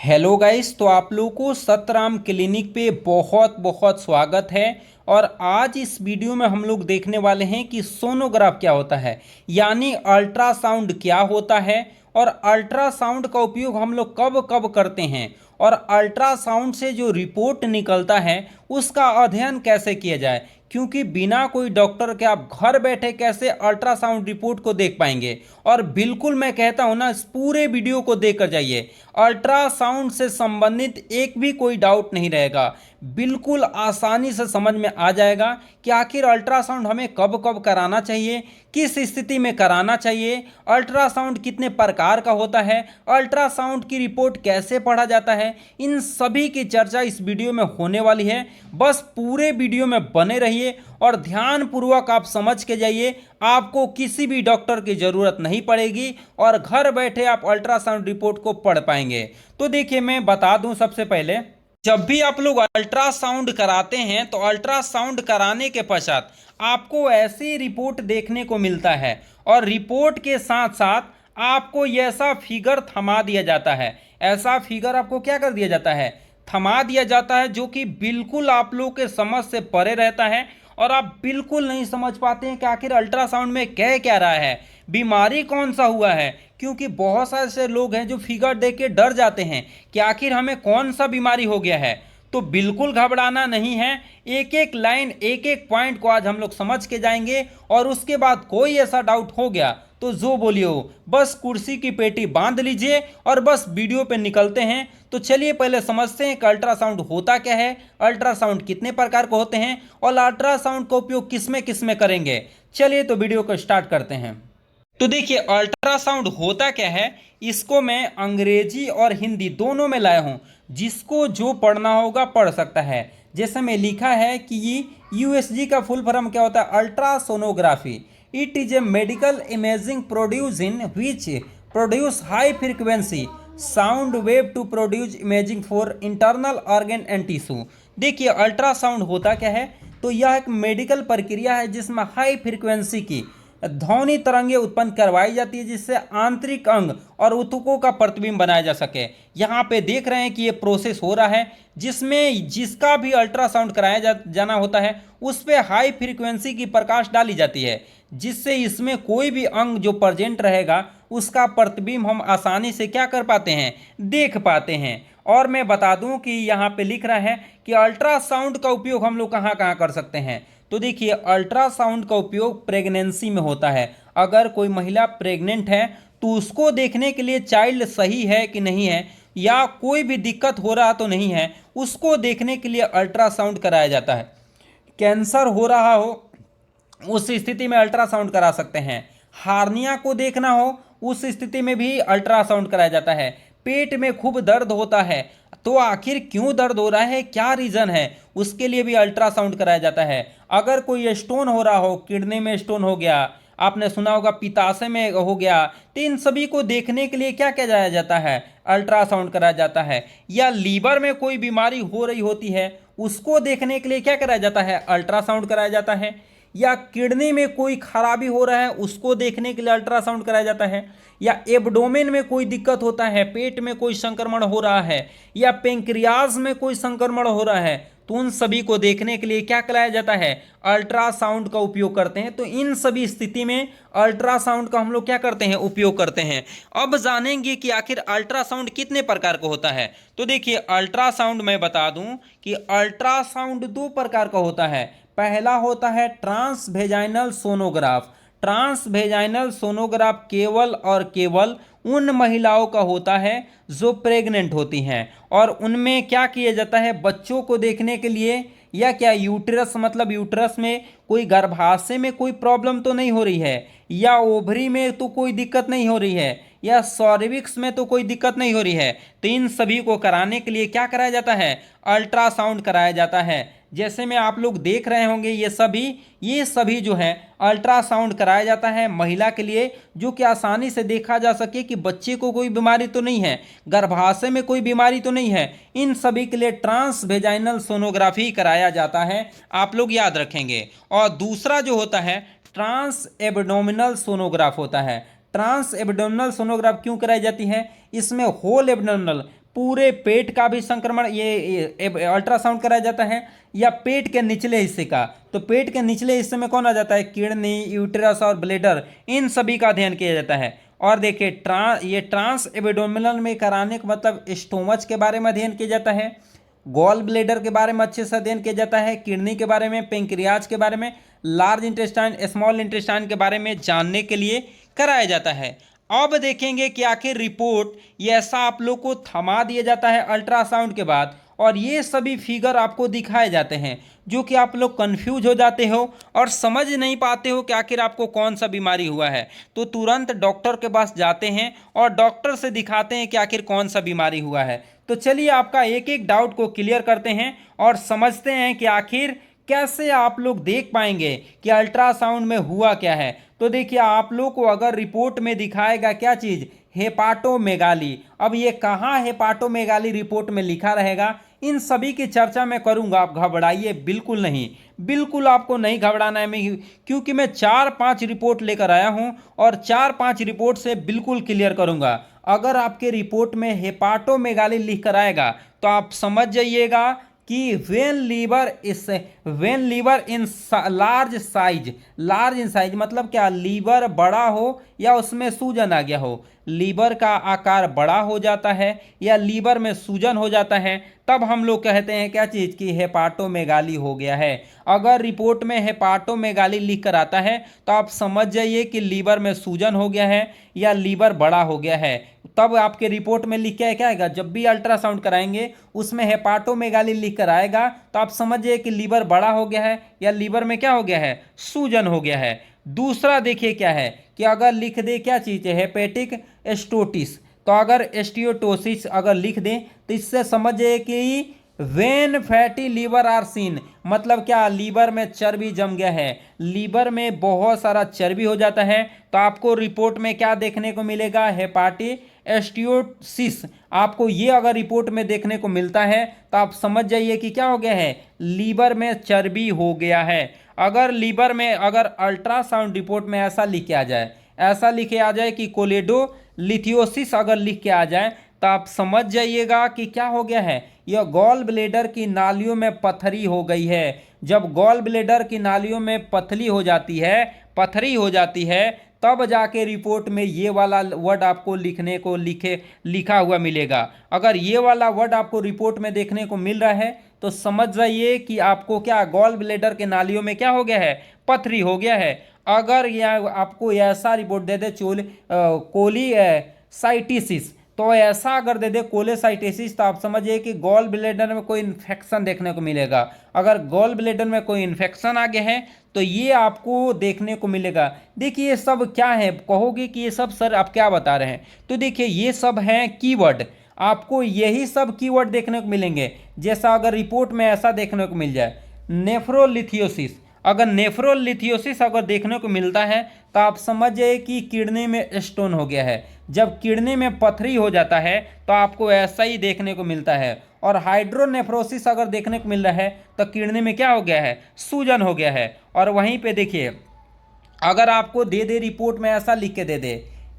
Hello guys. तो आप लोगों को सतराम क्लिनिक पे बहुत बहुत स्वागत है। और आज इस वीडियो में हम लोग देखने वाले हैं कि सोनोग्राफ क्या होता है, यानी अल्ट्रासाउंड क्या होता है और अल्ट्रासाउंड का उपयोग हम लोग कब कब करते हैं और अल्ट्रासाउंड से जो रिपोर्ट निकलता है उसका अध्ययन कैसे किया जाए, क्योंकि बिना कोई डॉक्टर के आप घर बैठे कैसे अल्ट्रासाउंड रिपोर्ट को देख पाएंगे। और बिल्कुल मैं कहता हूं ना, इस पूरे वीडियो को देखकर जाइए, अल्ट्रासाउंड से संबंधित एक भी कोई डाउट नहीं रहेगा। बिल्कुल आसानी से समझ में आ जाएगा कि आखिर अल्ट्रासाउंड हमें कब कब कराना चाहिए, किस स्थिति में कराना चाहिए, अल्ट्रासाउंड कितने प्रकार का होता है, अल्ट्रासाउंड की रिपोर्ट कैसे पढ़ा जाता है। इन सभी की चर्चा इस वीडियो में होने वाली है। बस पूरे वीडियो में बने रहिए और ध्यानपूर्वक आप समझ के जाइए। आपको किसी भी डॉक्टर की जरूरत नहीं पड़ेगी और घर बैठे आप अल्ट्रासाउंड रिपोर्ट को पढ़ पाएंगे। तो देखिए, मैं बता दूं, सबसे पहले जब भी आप लोग अल्ट्रासाउंड कराते हैं तो अल्ट्रासाउंड कराने के पश्चात आपको ऐसी रिपोर्ट देखने को मिलता है और रिपोर्ट के साथ साथ आपको ऐसा फिगर थमा दिया जाता है। ऐसा फिगर आपको क्या कर दिया जाता है, थमा दिया जाता है, जो कि बिल्कुल आप लोग के समझ से परे रहता है और आप बिल्कुल नहीं समझ पाते हैं कि आखिर अल्ट्रासाउंड में कह क्या रहा है, बीमारी कौन सा हुआ है। क्योंकि बहुत सारे ऐसे लोग हैं जो फिगर देख के डर जाते हैं कि आखिर हमें कौन सा बीमारी हो गया है। तो बिल्कुल घबराना नहीं है। एक एक लाइन, एक एक पॉइंट को आज हम लोग समझ के जाएंगे और उसके बाद कोई ऐसा डाउट हो गया तो जो बोलिए हो, बस कुर्सी की पेटी बांध लीजिए और बस वीडियो पे निकलते हैं। तो चलिए पहले समझते हैं कि अल्ट्रासाउंड होता क्या है, अल्ट्रासाउंड कितने प्रकार के होते हैं और अल्ट्रासाउंड का उपयोग किस में करेंगे। चलिए तो वीडियो को स्टार्ट करते हैं। तो देखिए, अल्ट्रासाउंड होता क्या है, इसको मैं अंग्रेजी और हिंदी दोनों में लाया हूं। जिसको जो पढ़ना होगा पढ़ सकता है। जैसे में लिखा है कि ये यूएसजी का फुल फॉर्म क्या होता है, ultrasonography. It is a medical imaging produce in which produce high frequency sound wave to produce imaging for internal organ and tissue. देखिए, अल्ट्रासाउंड होता क्या है, तो यह एक मेडिकल प्रक्रिया है जिसमें हाई फ्रीक्वेंसी की ध्वनि तरंगें उत्पन्न करवाई जाती है, जिससे आंतरिक अंग और ऊतकों का प्रतिबिंब बनाया जा सके। यहाँ पे देख रहे हैं कि ये प्रोसेस हो रहा है, जिसमें जिसका भी अल्ट्रासाउंड कराया जाना होता है उस पर हाई फ्रीक्वेंसी की प्रकाश डाली जाती है, जिससे इसमें कोई भी अंग जो प्रेजेंट रहेगा उसका प्रतिबिंब हम आसानी से क्या कर पाते हैं, देख पाते हैं। और मैं बता दूं कि यहाँ पे लिख रहा है कि अल्ट्रासाउंड का उपयोग हम लोग कहाँ कहाँ कर सकते हैं। तो देखिए, अल्ट्रासाउंड का उपयोग प्रेगनेंसी में होता है। अगर कोई महिला प्रेग्नेंट है तो उसको देखने के लिए, चाइल्ड सही है कि नहीं है या कोई भी दिक्कत हो रहा तो नहीं है, उसको देखने के लिए अल्ट्रासाउंड कराया जाता है। कैंसर हो रहा हो उस स्थिति में अल्ट्रासाउंड करा सकते हैं। हार्निया को देखना हो उस स्थिति में भी अल्ट्रासाउंड कराया जाता है। पेट में खूब दर्द होता है तो आखिर क्यों दर्द हो रहा है, क्या रीजन है, उसके लिए भी अल्ट्रासाउंड कराया जाता है। अगर कोई स्टोन हो रहा हो, किडनी में स्टोन हो गया, आपने सुना होगा पित्ताशय में हो गया, तो इन सभी को देखने के लिए क्या किया जाया जाता है, अल्ट्रासाउंड कराया जाता है। या लीवर में कोई बीमारी हो रही होती है उसको देखने के लिए क्या कराया जाता है, अल्ट्रासाउंड कराया जाता है। या किडनी में कोई खराबी हो रहा है उसको देखने के लिए अल्ट्रासाउंड कराया जाता है। या एब्डोमेन में कोई दिक्कत होता है, पेट में कोई संक्रमण हो रहा है या पेंक्रियाज में कोई संक्रमण हो रहा है, तो उन सभी को देखने के लिए क्या कराया जाता है, अल्ट्रासाउंड का उपयोग करते हैं। तो इन सभी स्थिति में अल्ट्रासाउंड का हम लोग क्या करते हैं, उपयोग करते हैं। अब जानेंगे कि आखिर अल्ट्रासाउंड कितने प्रकार का होता है। तो देखिए, अल्ट्रासाउंड मैं बता दूं कि अल्ट्रासाउंड दो प्रकार का होता है। पहला होता है ट्रांसवेजाइनल सोनोग्राफ। ट्रांसवेजाइनल सोनोग्राफ केवल और केवल उन महिलाओं का होता है जो प्रेग्नेंट होती हैं और उनमें क्या किया जाता है, बच्चों को देखने के लिए। या क्या यूट्रस, मतलब यूट्रस में कोई, गर्भाशय में कोई प्रॉब्लम तो नहीं हो रही है, या ओवरी में तो कोई दिक्कत नहीं हो रही है, या सॉर्विक्स में तो कोई दिक्कत नहीं हो रही है, तो इन सभी को कराने के लिए क्या कराया जाता है, अल्ट्रासाउंड कराया जाता है। जैसे में आप लोग देख रहे होंगे, ये सभी जो है अल्ट्रासाउंड कराया जाता है महिला के लिए, जो कि आसानी से देखा जा सके कि बच्चे को कोई बीमारी तो नहीं है, गर्भाशय में कोई बीमारी तो नहीं है। इन सभी के लिए ट्रांसवेजाइनल सोनोग्राफी कराया जाता है, आप लोग याद रखेंगे। और दूसरा जो होता है ट्रांस एब्डोमिनल सोनोग्राफ होता है। ट्रांस एब्डोमिनल सोनोग्राफ क्यों कराई जाती है, इसमें होल एब्डोमिनल पूरे पेट का भी संक्रमण ये अल्ट्रासाउंड कराया जाता है, या पेट के निचले हिस्से का? तो पेट के निचले हिस्से में कौन आ जाता है? किडनी, यूटेरस और ब्लेडर, इन सभी का अध्ययन किया जाता है। और देखिए ये ट्रांस एब्डोमिनल में कराने का मतलब स्टोमच के बारे में अध्ययन किया जाता है, गॉल ब्लेडर के बारे में अच्छे से अध्ययन किया जाता है, किडनी के बारे में, पेंक्रियाज के बारे में, लार्ज इंटेस्टाइन, स्मॉल इंटेस्टाइन के बारे में जानने के लिए कराया जाता है। अब देखेंगे कि आखिर रिपोर्ट ये ऐसा आप लोग को थमा दिया जाता है अल्ट्रासाउंड के बाद, और ये सभी फिगर आपको दिखाए जाते हैं, जो कि आप लोग कंफ्यूज हो जाते हो और समझ नहीं पाते हो कि आखिर आपको कौन सा बीमारी हुआ है। तो तुरंत डॉक्टर के पास जाते हैं और डॉक्टर से दिखाते हैं कि आखिर कौन सा बीमारी हुआ है। तो चलिए आपका एक एक डाउट को क्लियर करते हैं और समझते हैं कि आखिर कैसे आप लोग देख पाएंगे कि अल्ट्रासाउंड में हुआ क्या है। तो देखिए आप लोग को अगर रिपोर्ट में दिखाएगा क्या चीज़? हेपाटोमेगाली। अब ये कहाँ हेपाटोमेगाली रिपोर्ट में लिखा रहेगा, इन सभी की चर्चा मैं करूंगा। आप घबराइए बिल्कुल नहीं, बिल्कुल आपको नहीं घबराना है। मैं क्योंकि मैं 4-5 रिपोर्ट लेकर आया हूं और 4-5 रिपोर्ट से बिल्कुल क्लियर करूंगा। अगर आपके रिपोर्ट में हेपाटोमेगाली लिख कर आएगा तो आप समझ जाइएगा कि when liver in large size मतलब क्या? लीवर बड़ा हो या उसमें सूजन आ गया हो, लीवर का आकार बड़ा हो जाता है या लीवर में सूजन हो जाता है, तब हम लोग कहते हैं क्या चीज़ की हेपाटोमेगाली हो गया है। अगर रिपोर्ट में हेपाटोमेगाली लिख कर आता है तो आप समझ जाइए कि लीवर में सूजन हो गया है या लीवर बड़ा हो गया है। तब आपके रिपोर्ट में लिख के क्या आएगा? जब भी अल्ट्रासाउंड कराएंगे उसमें हेपाटोमेगाली लिख कर आएगा तो आप समझिए कि लीवर बड़ा हो गया है या लीवर में क्या हो गया है? सूजन हो गया है। दूसरा देखिए क्या है कि अगर लिख दे क्या चीज़ है? हेपेटिक स्टोटिस। तो अगर एस्टियोटोसिस अगर लिख दें तो इससे समझिए कि when fatty liver are seen, मतलब क्या? लीवर में चर्बी जम गया है, लीवर में बहुत सारा चर्बी हो जाता है, तो आपको रिपोर्ट में क्या देखने को मिलेगा? हेपाटी एस्टियोसिस। आपको ये अगर रिपोर्ट में देखने को मिलता है तो आप समझ जाइए कि क्या हो गया है? लीवर में चर्बी हो गया है। अगर लीवर में अगर अल्ट्रासाउंड रिपोर्ट में ऐसा लिखे आ जाए, ऐसा लिखे आ जाए कि कोलेडोलिथियोसिस अगर लिख के आ जाए तो आप समझ जाइएगा कि क्या हो गया है? यह गॉल ब्लेडर की नालियों में पथरी हो गई है। जब गॉल ब्लेडर की नालियों में पथरी हो जाती है तब जाके रिपोर्ट में ये वाला वर्ड आपको लिखा हुआ मिलेगा। अगर ये वाला वर्ड आपको रिपोर्ट में देखने को मिल रहा है तो समझ जाइए कि आपको क्या? गॉल ब्लेडर के नालियों में क्या हो गया है? पथरी हो गया है। अगर यह आपको ऐसा रिपोर्ट दे दे कोलीसाइटिसिस, तो ऐसा अगर दे दे कोलेसाइटिसिस तो आप समझिए कि गॉल ब्लेडर में कोई इन्फेक्शन देखने को मिलेगा। अगर गॉल ब्लेडर में कोई इन्फेक्शन आ गया है तो ये आपको देखने को मिलेगा। देखिए ये सब क्या है? कहोगे कि ये सब सर आप क्या बता रहे हैं? तो देखिए ये सब हैं कीवर्ड, आपको यही सब कीवर्ड देखने को मिलेंगे। जैसा अगर रिपोर्ट में ऐसा देखने को मिल जाए नेफ्रोलिथियोसिस, अगर नेफ्रोलिथियोसिस अगर देखने को मिलता है तो आप समझिए कि किडनी में स्टोन हो गया है। जब किडनी में पथरी हो जाता है तो आपको ऐसा ही देखने को मिलता है। और हाइड्रोनेफ्रोसिस अगर देखने को मिल रहा है तो किडनी में क्या हो गया है? सूजन हो गया है। और वहीं पे देखिए अगर आपको दे दे रिपोर्ट में ऐसा लिख के दे दे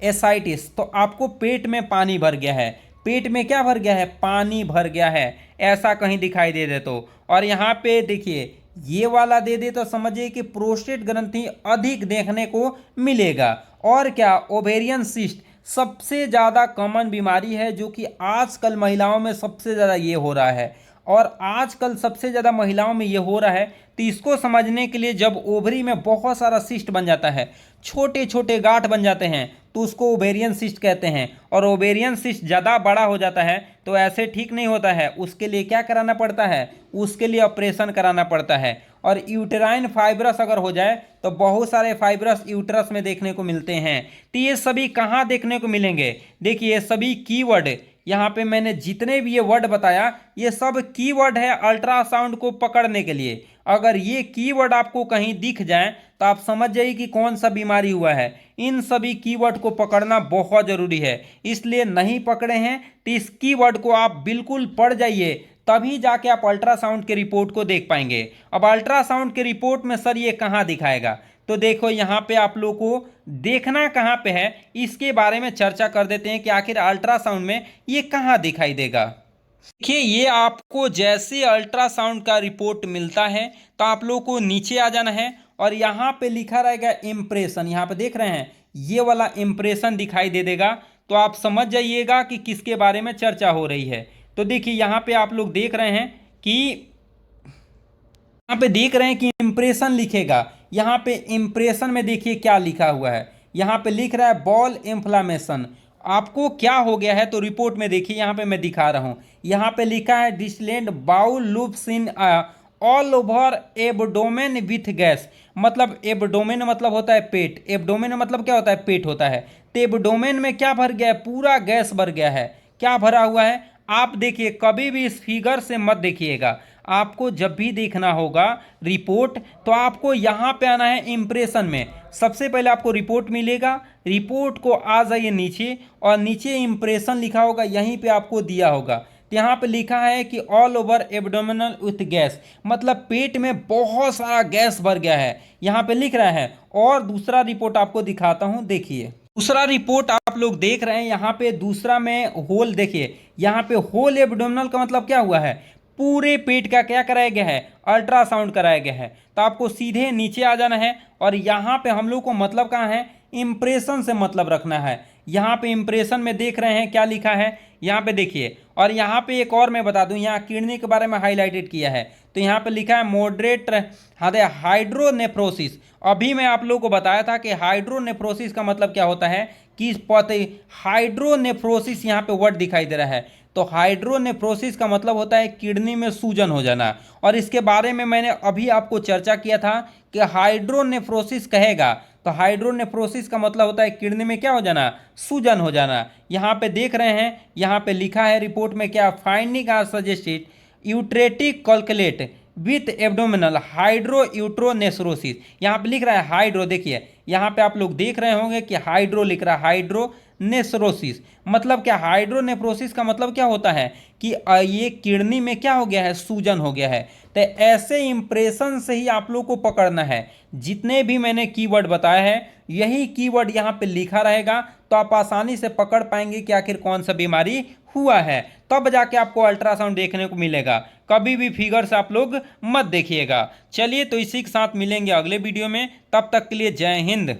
एसाइटिस, तो आपको पेट में पानी भर गया है। पेट में क्या भर गया है? पानी भर गया है, ऐसा कहीं दिखाई दे तो। और यहाँ पे देखिए ये वाला दे दे तो समझिए कि प्रोस्टेट ग्रंथि अधिक देखने को मिलेगा। और क्या? ओवेरियन सिस्ट सबसे ज़्यादा कॉमन बीमारी है, जो कि आजकल महिलाओं में सबसे ज़्यादा ये हो रहा है। और आजकल सबसे ज़्यादा महिलाओं में ये हो रहा है तो इसको समझने के लिए जब ओवरी में बहुत सारा सिस्ट बन जाता है, छोटे छोटे गांठ बन जाते हैं, तो उसको ओवेरियन सिस्ट कहते हैं। और ओवेरियन सिस्ट ज़्यादा बड़ा हो जाता है तो ऐसे ठीक नहीं होता है, उसके लिए क्या कराना पड़ता है? उसके लिए ऑपरेशन कराना पड़ता है। और यूटेराइन फाइब्रस अगर हो जाए तो बहुत सारे फाइब्रस यूटरस में देखने को मिलते हैं। तो ये सभी कहाँ देखने को मिलेंगे? देखिए ये सभी कीवर्ड, यहाँ पे मैंने जितने भी ये वर्ड बताया ये सब कीवर्ड है अल्ट्रासाउंड को पकड़ने के लिए। अगर ये कीवर्ड आपको कहीं दिख जाए तो आप समझ जाइए कि कौन सा बीमारी हुआ है। इन सभी कीवर्ड को पकड़ना बहुत ज़रूरी है, इसलिए नहीं पकड़े हैं तो इस कीवर्ड को आप बिल्कुल पढ़ जाइए, तभी जाके आप अल्ट्रासाउंड के रिपोर्ट को देख पाएंगे। अब अल्ट्रासाउंड के रिपोर्ट में सर ये कहाँ दिखाएगा? तो देखो यहाँ पे आप लोग को देखना कहाँ पे है, इसके बारे में चर्चा कर देते हैं कि आखिर अल्ट्रासाउंड में ये कहाँ दिखाई देगा। देखिए, ये आपको जैसे अल्ट्रासाउंड का रिपोर्ट मिलता है तो आप लोग को नीचे आ जाना है और यहाँ पे लिखा रहेगा इम्प्रेशन। यहाँ पे देख रहे हैं ये वाला इम्प्रेशन दिखाई दे देगा, तो आप समझ जाइएगा कि किसके बारे में चर्चा हो रही है। तो देखिए यहाँ पे आप लोग देख रहे हैं कि यहाँ पे देख रहे हैं कि इम्प्रेशन लिखेगा। यहाँ पे इम्प्रेशन में देखिए क्या लिखा हुआ है, यहाँ पे लिख रहा है बॉल इन्फ्लामेशन। आपको क्या हो गया है तो रिपोर्ट में देखिए, यहाँ पे मैं दिखा रहा हूँ, यहाँ पे लिखा है distended bowel loops in all over abdomen with gas. मतलब एब्डोमेन मतलब होता है पेट, एब्डोमेन मतलब क्या होता है, पेट होता है। तो एब्डोमेन में क्या भर गया है, पूरा गैस भर गया है। क्या भरा हुआ है, आप देखिए कभी भी इस फिगर से मत देखिएगा। आपको जब भी देखना होगा रिपोर्ट तो आपको यहाँ पे आना है इम्प्रेशन में। सबसे पहले आपको रिपोर्ट मिलेगा, रिपोर्ट को आ जाइए नीचे और नीचे इम्प्रेशन लिखा होगा, यहीं पे आपको दिया होगा। तो यहाँ पे लिखा है कि all over abdominal with gas, मतलब पेट में बहुत सारा गैस भर गया है, यहाँ पे लिख रहा है। और दूसरा रिपोर्ट आपको दिखाता हूँ, देखिए दूसरा रिपोर्ट आप लोग देख रहे हैं, यहाँ पे दूसरा में होल देखिए, यहाँ पे होल एब्डोमिनल का मतलब क्या हुआ है, पूरे पेट का क्या कराया गया है, अल्ट्रासाउंड कराया गया है। तो आपको सीधे नीचे आ जाना है और यहाँ पे हम लोग को मतलब कहाँ है, इम्प्रेशन से मतलब रखना है। यहाँ पे इम्प्रेशन में देख रहे हैं क्या लिखा है, यहाँ पे देखिए। और यहाँ पे एक और मैं बता दूं, यहाँ किडनी के बारे में हाईलाइटेड किया है, तो यहाँ पे लिखा है मॉडरेट हाइड्रोनेफ्रोसिस। अभी मैं आप लोगों को बताया था कि हाइड्रोनेफ्रोसिस का मतलब क्या होता है, कि हाइड्रोनेफ्रोसिस यहाँ पे वर्ड दिखाई दे रहा है। तो हाइड्रोनेफ्रोसिस का मतलब होता है किडनी में सूजन हो जाना। और इसके बारे में मैंने अभी आपको चर्चा किया था कि हाइड्रोनेफ्रोसिस कहेगा तो हाइड्रोनेफ्रोसिस का मतलब होता है किडनी में क्या हो जाना, सूजन हो जाना। यहाँ पे देख रहे हैं, यहाँ पे लिखा है रिपोर्ट में क्या, finding are suggested ureteric calculate with abdominal hydroureteronephrosis. यहाँ पे लिख रहा है हाइड्रो, देखिए यहाँ पे आप लोग देख रहे होंगे कि हाइड्रो लिख रहा है, हाइड्रोनेफ्रोसिस मतलब क्या, हाइड्रोनेफ्रोसिस का मतलब क्या होता है कि ये किडनी में क्या हो गया है, सूजन हो गया है। तो ऐसे इंप्रेशन से ही आप लोग को पकड़ना है। जितने भी मैंने कीवर्ड बताया है यही कीवर्ड यहाँ पे लिखा रहेगा, तो आप आसानी से पकड़ पाएंगे कि आखिर कौन सा बीमारी हुआ है, तब जाके आपको अल्ट्रासाउंड देखने को मिलेगा। कभी भी फिगर से आप लोग मत देखिएगा। चलिए तो इसी के साथ मिलेंगे अगले वीडियो में, तब तक के लिए जय हिंद।